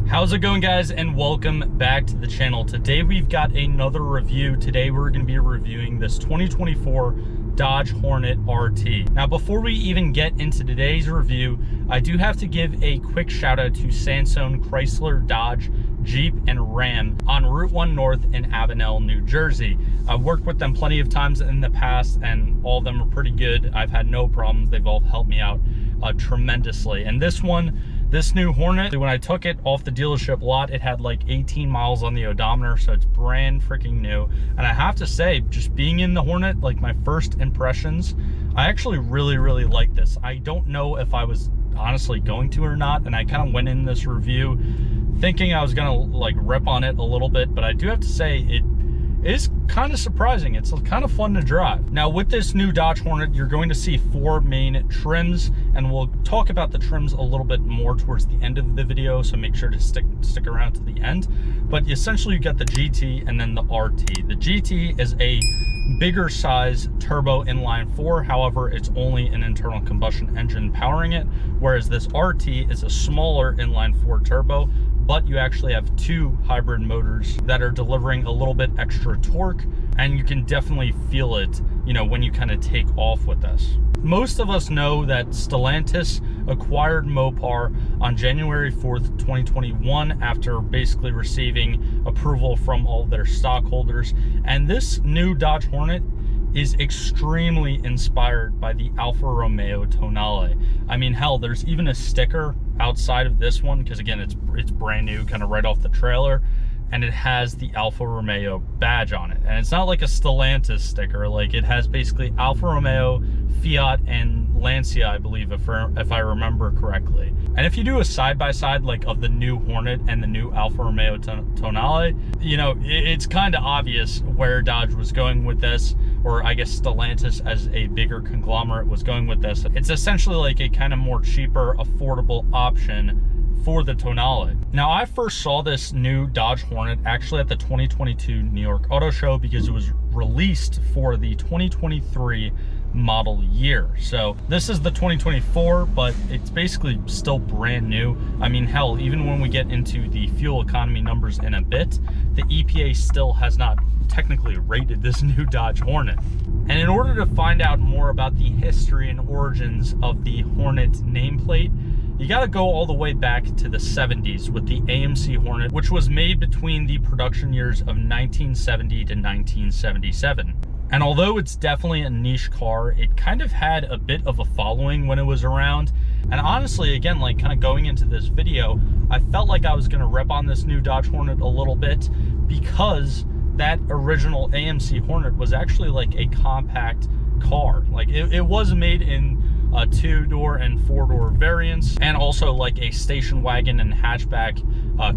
How's it going, guys, and welcome back to the channel. Today we've got another review. Today we're going to be reviewing this 2024 Dodge Hornet RT. Now, before we even get into today's review, I do have to give a quick shout out to Sansone, Chrysler, Dodge, Jeep, and Ram on Route 1 North in Avenel, New Jersey. I've worked with them plenty of times in the past, and all of them are pretty good. I've had no problems. They've all helped me out tremendously. And this new Hornet, when I took it off the dealership lot, it had like 18 miles on the odometer, so it's brand freaking new. And I have to say, just being in the Hornet, like my first impressions, I actually really like this. I don't know if I was honestly going to or not, and I kind of went in this review thinking I was gonna like rip on it a little bit, but I do have to say it is kind of surprising. It's kind of fun to drive. Now, with this new Dodge Hornet, you're going to see 4 main trims, and we'll talk about the trims a little bit more towards the end of the video, so make sure to stick around to the end. But essentially, you got the GT and then the RT. The GT is a bigger size turbo inline 4, however, it's only an internal combustion engine powering it, whereas this RT is a smaller inline 4 turbo, but you actually have 2 hybrid motors that are delivering a little bit extra torque, and you can definitely feel it, you know, when you kind of take off with this. Most of us know that Stellantis acquired Mopar on January 4th, 2021, after basically receiving approval from all their stockholders. And this new Dodge Hornet is extremely inspired by the Alfa Romeo Tonale. I mean, hell, there's even a sticker outside of this one, because again, it's brand new, kind of right off the trailer, and it has the Alfa Romeo badge on it. And it's not like a Stellantis sticker, like it has basically Alfa Romeo, Fiat, and Lancia, I believe, if I remember correctly. And if you do a side-by-side like of the new Hornet and the new Alfa Romeo Tonale, you know, it's kind of obvious where Dodge was going with this, or I guess Stellantis as a bigger conglomerate was going with this. It's essentially like a kind of more cheaper, affordable option for the Tonale. Now, I first saw this new Dodge Hornet actually at the 2022 New York Auto Show, because it was released for the 2023 model year. So this is the 2024, but it's basically still brand new. I mean, hell, even when we get into the fuel economy numbers in a bit, the EPA still has not technically rated this new Dodge Hornet. And in order to find out more about the history and origins of the Hornet nameplate, you got to go all the way back to the 70s with the AMC Hornet, which was made between the production years of 1970 to 1977. And although it's definitely a niche car, it kind of had a bit of a following when it was around. And honestly, again, like kind of going into this video, I felt like I was going to rip on this new Dodge Hornet a little bit, because that original AMC Hornet was actually like a compact car. Like it was made in 2-door and 4-door variants, and also like a station wagon and hatchback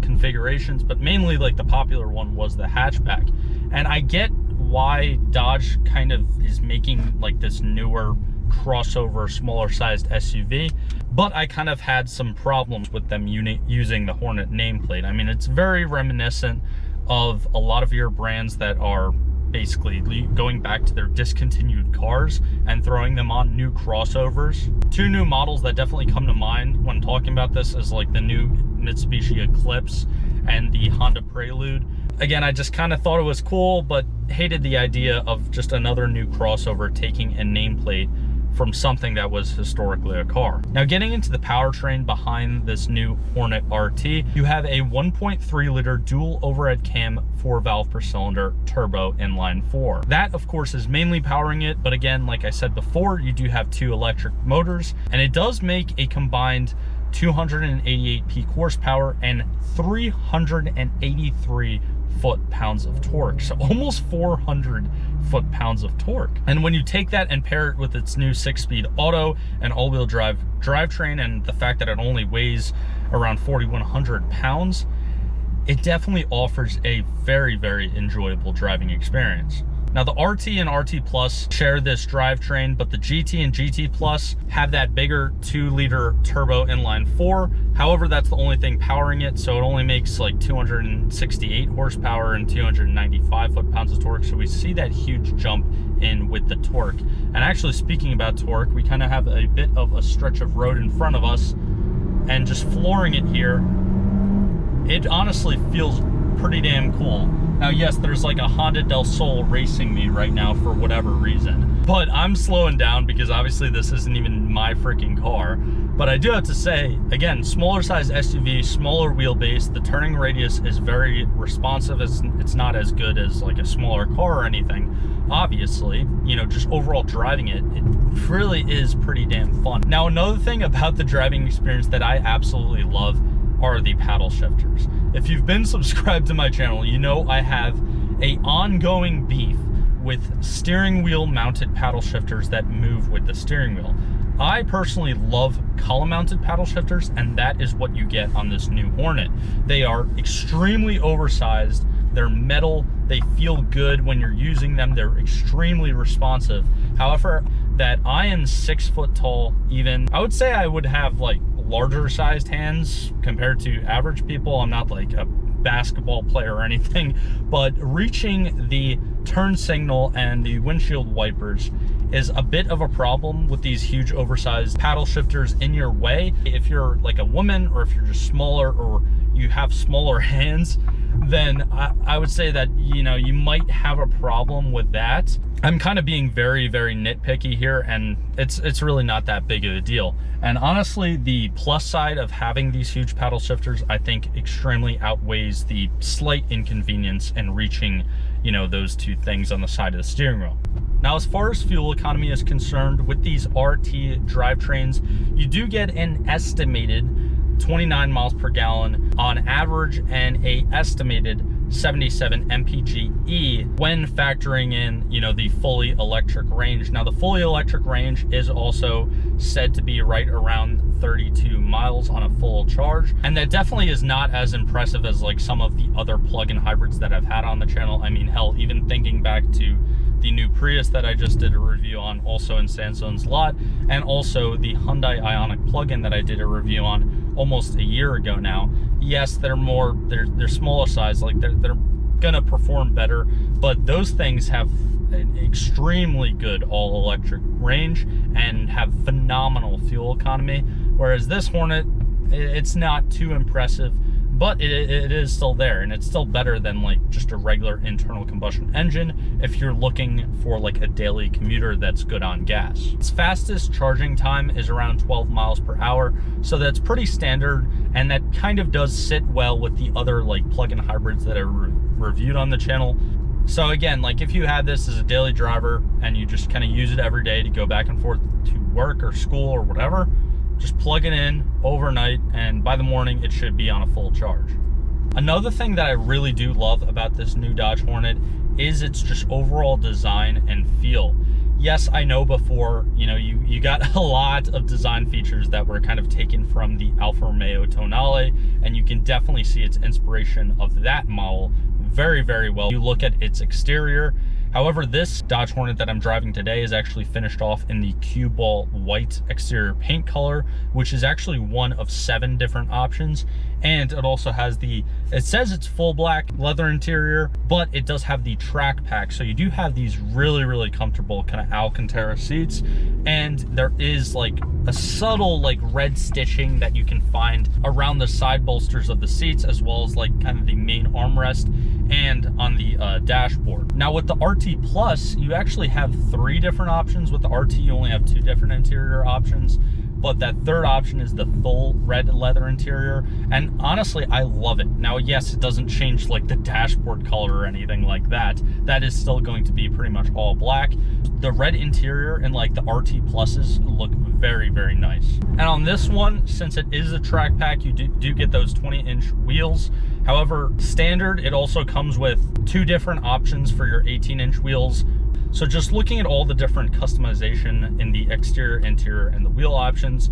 configurations, but mainly like the popular one was the hatchback. And I get why Dodge kind of is making like this newer crossover, smaller sized SUV, but I kind of had some problems with them using the Hornet nameplate. I mean, it's very reminiscent of a lot of your brands that are basically going back to their discontinued cars and throwing them on new crossovers. 2 new models that definitely come to mind when talking about this is like the new Mitsubishi Eclipse and the Honda Prelude. Again, I just kind of thought it was cool, but hated the idea of just another new crossover taking a nameplate from something that was historically a car. Now, getting into the powertrain behind this new Hornet RT, you have a 1.3 liter dual overhead cam 4-valve per cylinder turbo inline 4. That, of course, is mainly powering it, but again, like I said before, you do have 2 electric motors, and it does make a combined 288 peak horsepower and 383 foot-pounds of torque, so almost 400 foot-pounds of torque. And when you take that and pair it with its new 6-speed auto and all-wheel drive drivetrain, and the fact that it only weighs around 4,100 pounds, it definitely offers a very enjoyable driving experience. Now, the RT and RT Plus share this drivetrain, but the GT and GT Plus have that bigger 2-liter turbo inline 4. However, that's the only thing powering it, so it only makes like 268 horsepower and 295 foot-pounds of torque. So we see that huge jump in with the torque. And actually, speaking about torque, we kind of have a bit of a stretch of road in front of us, and just flooring it here, it honestly feels pretty damn cool. Now, yes, there's like a Honda Del Sol racing me right now for whatever reason, but I'm slowing down because obviously this isn't even my freaking car. But I do have to say, again, smaller size SUV, smaller wheelbase, the turning radius is very responsive. It's not as good as like a smaller car or anything. Obviously, you know, just overall driving it really is pretty damn fun. Now, another thing about the driving experience that I absolutely love are the paddle shifters. If you've been subscribed to my channel, you know I have a ongoing beef with steering wheel mounted paddle shifters that move with the steering wheel. I personally love column mounted paddle shifters, and that is what you get on this new Hornet. They are extremely oversized, they're metal, they feel good when you're using them, they're extremely responsive. However, that I am 6 foot tall, even, I would say I would have like larger sized hands compared to average people. I'm not like a basketball player or anything, but reaching the turn signal and the windshield wipers is a bit of a problem with these huge oversized paddle shifters in your way. If you're like a woman, or if you're just smaller, or you have smaller hands, then I would say that, you know, you might have a problem with that. I'm kind of being very, very nitpicky here, and it's really not that big of a deal. And honestly, the plus side of having these huge paddle shifters, I think extremely outweighs the slight inconvenience in reaching, you know, those two things on the side of the steering wheel. Now, as far as fuel economy is concerned, with these RT drivetrains, you do get an estimated 29 miles per gallon on average, and a estimated 77 mpge when factoring in, you know, the fully electric range. Now, the fully electric range is also said to be right around 32 miles on a full charge, and that definitely is not as impressive as like some of the other plug-in hybrids that I've had on the channel. I mean, hell, even thinking back to the new Prius that I just did a review on, also in Sansone's lot, and also the Hyundai Ioniq plug-in that I did a review on almost a year ago now. Yes, they're smaller size, like they're gonna perform better, but those things have an extremely good all-electric range and have phenomenal fuel economy, whereas this Hornet, it's not too impressive, but it is still there, and it's still better than like just a regular internal combustion engine if you're looking for like a daily commuter that's good on gas. Its fastest charging time is around 12 miles per hour, so that's pretty standard, and that kind of does sit well with the other like plug-in hybrids that I reviewed on the channel. So again, like if you had this as a daily driver and you just kind of use it every day to go back and forth to work or school or whatever, just plug it in overnight, and by the morning it should be on a full charge. Another thing that I really do love about this new Dodge Hornet is its just overall design and feel. Yes, I know before, you know, you got a lot of design features that were kind of taken from the Alfa Romeo Tonale, and you can definitely see its inspiration of that model very, very well. You look at its exterior. However, this Dodge Hornet that I'm driving today is actually finished off in the cue ball white exterior paint color, which is actually one of 7 different options. And it also has it says it's full black leather interior, but it does have the track pack. So you do have these really, really comfortable kind of Alcantara seats. And there is like a subtle like red stitching that you can find around the side bolsters of the seats, as well as like kind of the main armrest and on the dashboard. Now with the RT Plus, you actually have 3 different options. With the RT, you only have 2 different interior options, but that third option is the full red leather interior, and honestly, I love it. Now, yes, it doesn't change like the dashboard color or anything like that. That is still going to be pretty much all black. The red interior and like the RT Pluses look very, very nice. And on this one, since it is a track pack, you do get those 20-inch wheels. However, standard, it also comes with 2 different options for your 18-inch wheels. So just looking at all the different customization in the exterior, interior, and the wheel options,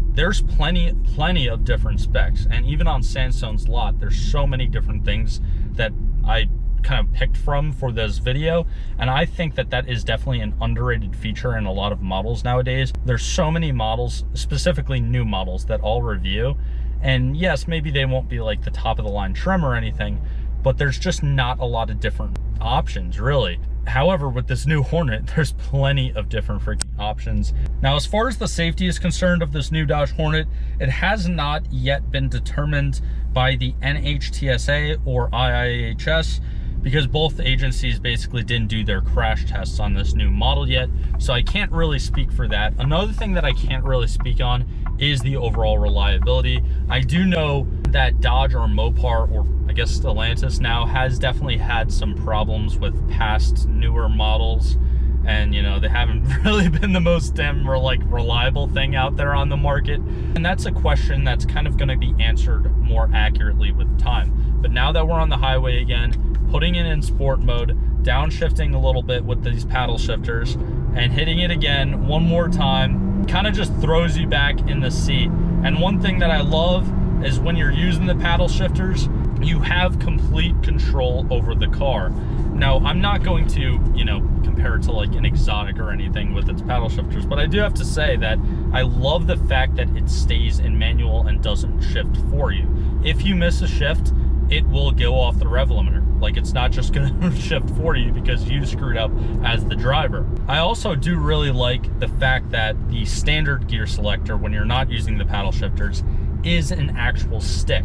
there's plenty of different specs. And even on Sansone's lot, there's so many different things that I kind of picked from for this video, and I think that that is definitely an underrated feature in a lot of models nowadays. There's so many models, specifically new models, that I'll review, and yes, maybe they won't be like the top of the line trim or anything, but there's just not a lot of different options really. However, with this new Hornet, there's plenty of different freaking options. Now, as far as the safety is concerned of this new Dodge Hornet, it has not yet been determined by the NHTSA or IIHS, because both agencies basically didn't do their crash tests on this new model yet, so I can't really speak for that. Another thing that I can't really speak on is the overall reliability. I do know that Dodge or Mopar, or I guess Stellantis now, has definitely had some problems with past newer models, and you know, they haven't really been the most reliable thing out there on the market, and that's a question that's kind of going to be answered more accurately with time. But now that we're on the highway again, putting it in sport mode, downshifting a little bit with these paddle shifters, and hitting it again one more time kind of just throws you back in the seat. And one thing that I love is when you're using the paddle shifters, you have complete control over the car. Now, I'm not going to, you know, compare it to like an exotic or anything with its paddle shifters, but I do have to say that I love the fact that it stays in manual and doesn't shift for you. If you miss a shift, it will go off the rev limiter. Like, it's not just gonna shift for you because you screwed up as the driver. I also do really like the fact that the standard gear selector, when you're not using the paddle shifters, is an actual stick.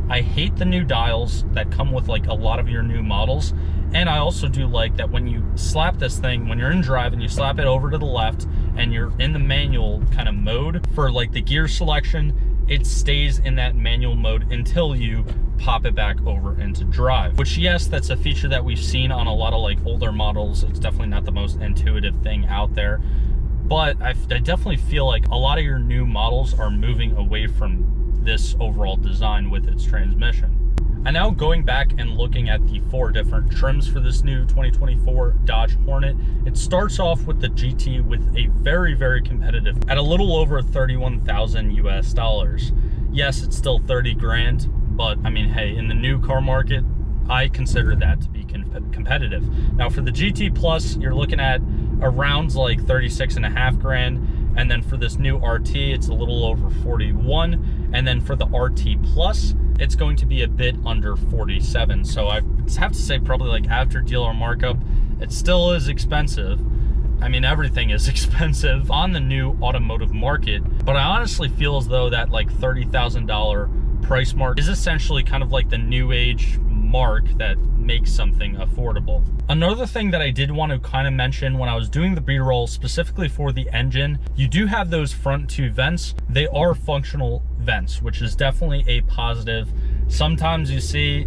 I hate the new dials that come with like a lot of your new models. And I also do like that when you slap this thing, when you're in drive and you slap it over to the left and you're in the manual kind of mode for like the gear selection, it stays in that manual mode until you pop it back over into drive. Which, yes, that's a feature that we've seen on a lot of like older models. It's definitely not the most intuitive thing out there. But I definitely feel like a lot of your new models are moving away from this overall design with its transmission. And now going back and looking at the 4 different trims for this new 2024 Dodge Hornet, it starts off with the GT with a very, very competitive at a little over 31,000 US dollars. Yes, it's still 30 grand, but I mean, hey, in the new car market, I consider that to be competitive. Now for the GT Plus, you're looking at around like 36.5 grand. And then for this new RT, it's a little over 41. And then for the RT Plus, it's going to be a bit under 47. So I have to say, probably like after dealer markup, it still is expensive. I mean, everything is expensive on the new automotive market, but I honestly feel as though that like $30,000 price mark is essentially kind of like the new age mark that makes something affordable. Another thing that I did want to kind of mention when I was doing the B-roll specifically for the engine, you do have those front 2 vents. They are functional vents, which is definitely a positive. Sometimes you see,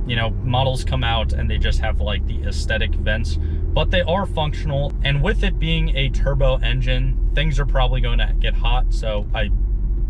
you know, models come out and they just have like the aesthetic vents, but they are functional. And with it being a turbo engine, things are probably going to get hot. So I,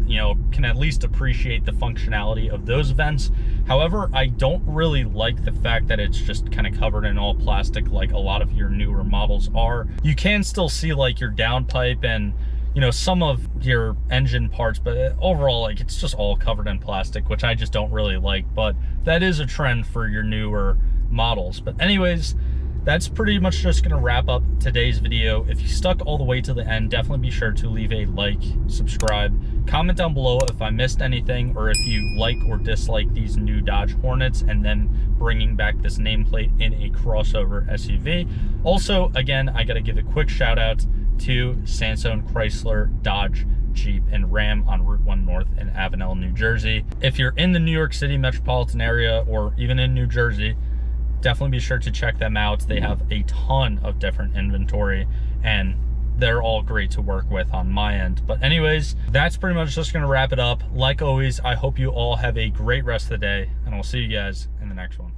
you know, can at least appreciate the functionality of those vents. However, I don't really like the fact that it's just kind of covered in all plastic like a lot of your newer models are. You can still see like your downpipe and, you know, some of your engine parts, but overall, like, it's just all covered in plastic, which I just don't really like, but that is a trend for your newer models. But anyways, that's pretty much just gonna wrap up today's video. If you stuck all the way to the end, definitely be sure to leave a like, subscribe, comment down below if I missed anything, or if you like or dislike these new Dodge Hornets and then bringing back this nameplate in a crossover SUV. Also, again, I gotta give a quick shout out to Sansone, Chrysler, Dodge, Jeep, and Ram on Route 1 North in Avenel, New Jersey. If you're in the New York City metropolitan area or even in New Jersey, definitely be sure to check them out. They have a ton of different inventory and they're all great to work with on my end. But anyways, that's pretty much just gonna wrap it up. Like always, I hope you all have a great rest of the day, and I'll see you guys in the next one.